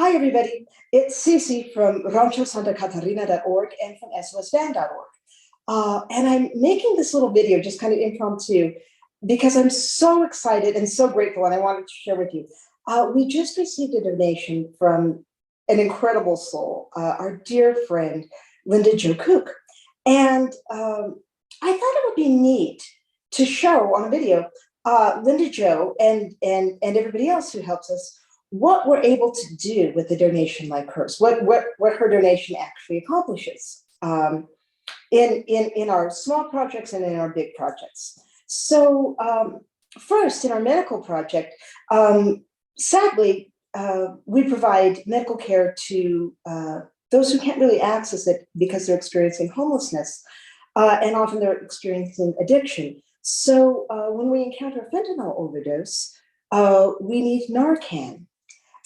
Hi, everybody. It's Cece from ranchosantacatarina.org and from sosvan.org. And I'm making this little video just kind of impromptu because I'm so excited and so grateful, and I wanted to share with you. We just received a donation from an incredible soul, our dear friend, Linda Jo Cook. And I thought it would be neat to show on a video Linda Jo and everybody else who helps us what we're able to do with a donation like hers, what her donation actually accomplishes in our small projects and in our big projects. So first, in our medical project, sadly, we provide medical care to those who can't really access it because they're experiencing homelessness, and often they're experiencing addiction. So when we encounter a fentanyl overdose, we need Narcan.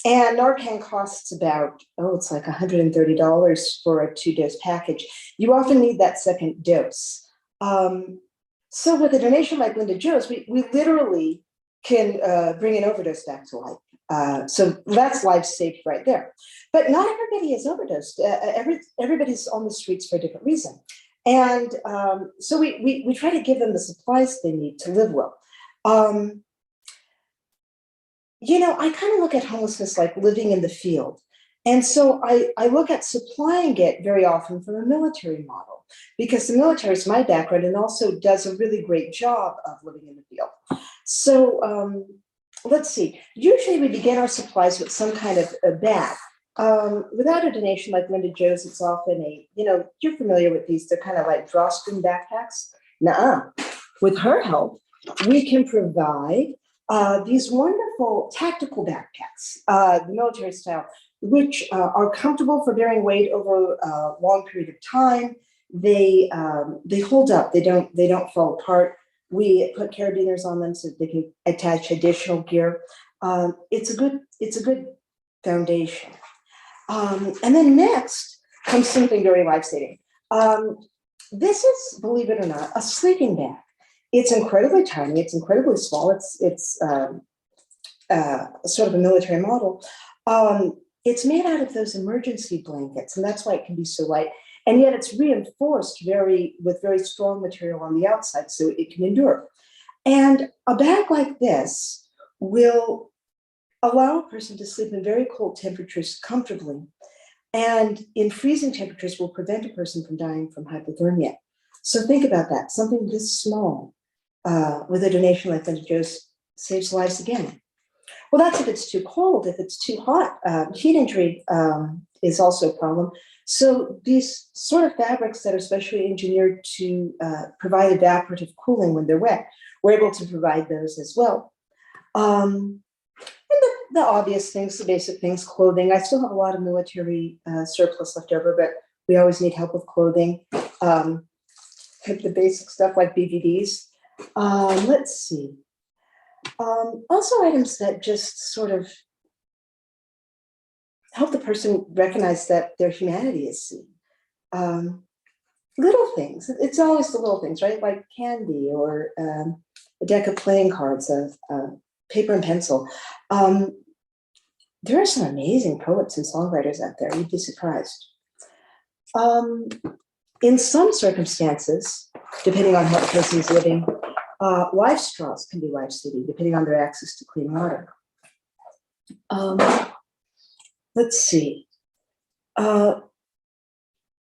And Narcan costs about, it's like $130 for a 2-dose package. You often need that second dose. So with a donation like Linda Jo's, we literally can bring an overdose back to life. So that's life saved right there. But not everybody is overdosed. Everybody's on the streets for a different reason. And so we try to give them the supplies they need to live well. I kind of look at homelessness like living in the field. And so I look at supplying it very often from a military model, because the military is my background and also does a really great job of living in the field. So let's see. Usually we begin our supplies with some kind of a bag. Without a donation like Linda Jo's, it's often you're familiar with these. They're kind of like drawstring backpacks. Nuh-uh. With her help, we can provide these wonderful tactical backpacks, the military style, which are comfortable for bearing weight over a long period of time. They hold up. They don't fall apart. We put carabiners on them so they can attach additional gear. It's a good foundation. And then next comes something very life-saving. This is, believe it or not, a sleeping bag. It's incredibly tiny. It's incredibly small. It's sort of a military model. It's made out of those emergency blankets, and that's why it can be so light. And yet it's reinforced with very strong material on the outside, so it can endure. And a bag like this will allow a person to sleep in very cold temperatures comfortably, and in freezing temperatures will prevent a person from dying from hypothermia. So think about that. Something this small with a donation like Linda Jo's saves lives again. Well, that's if it's too cold. If it's too hot, heat injury is also a problem. So these sort of fabrics that are specially engineered to provide evaporative cooling when they're wet, we're able to provide those as well. And the obvious things, the basic things, clothing. I still have a lot of military surplus left over, but we always need help with clothing. The basic stuff like BVDs. Let's see. Also items that just sort of help the person recognize that their humanity is seen. Little things. It's always the little things, right? Like candy or a deck of playing cards, paper and pencil. There are some amazing poets and songwriters out there. You'd be surprised. In some circumstances, depending on how the person is living, life straws can be life-saving, depending on their access to clean water. Let's see. One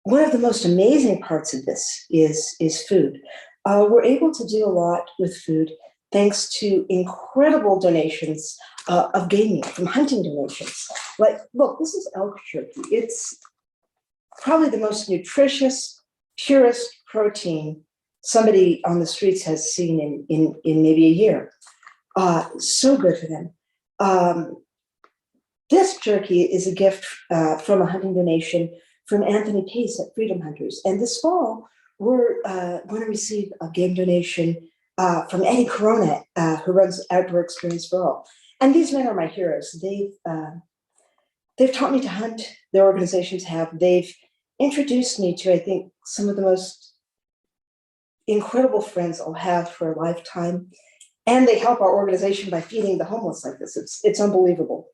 of the most amazing parts of this is food. We're able to do a lot with food thanks to incredible donations of game meat from hunting donations. Like, look, this is elk jerky. It's probably the most nutritious, purest protein somebody on the streets has seen in maybe a year. So good for them. This jerky is a gift from a hunting donation from Anthony Pace at Freedom Hunters. And this fall, we're going to receive a game donation from Eddie Corona, who runs Outdoor Experience for All. And these men are my heroes. They've taught me to hunt. Their organizations have. They've introduced me to, I think, some of the most incredible friends I'll have for a lifetime. And they help our organization by feeding the homeless like this. It's unbelievable.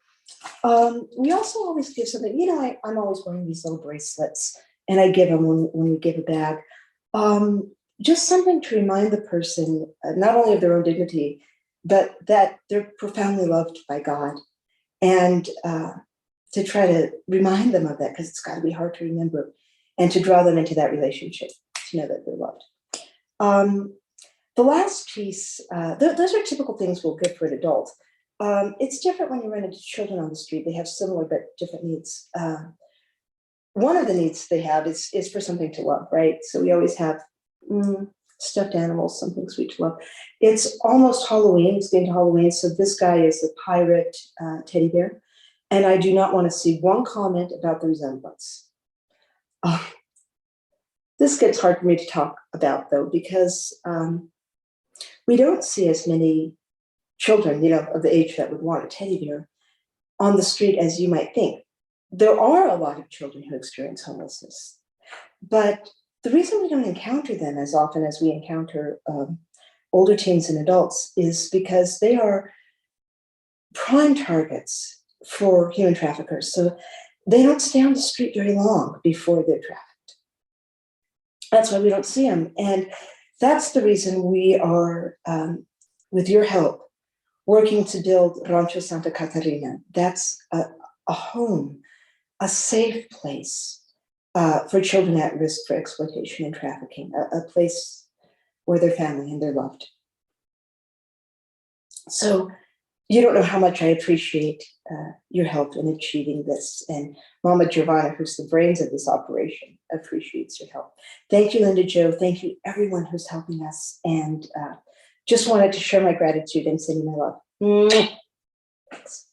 We also always give something, I'm always wearing these little bracelets, and I give them when we give a bag. Just something to remind the person, not only of their own dignity, but that they're profoundly loved by God. And to try to remind them of that, because it's got to be hard to remember, and to draw them into that relationship, to know that they're loved. The last piece, those are typical things we'll give for an adult. It's different when you run into children on the street. They have similar but different needs. One of the needs they have is for something to love, right? So we always have stuffed animals, something sweet to love. It's almost Halloween, it's getting to Halloween, so this guy is a pirate teddy bear, and I do not want to see one comment about the resemblance. This gets hard for me to talk about, though, because we don't see as many children, of the age that would want a teddy bear on the street as you might think. There are a lot of children who experience homelessness, but the reason we don't encounter them as often as we encounter older teens and adults is because they are prime targets for human traffickers. So they don't stay on the street very long before they're trafficked. That's why we don't see them. And that's the reason we are, with your help, working to build Rancho Santa Catarina. That's a home, a safe place for children at risk for exploitation and trafficking, a place where they're family and they're loved. So you don't know how much I appreciate your help in achieving this. And Mama Giovanna, who's the brains of this operation, appreciates your help. Thank you, Linda Jo. Thank you, everyone who's helping us. And just wanted to share my gratitude and send you my love. Thanks.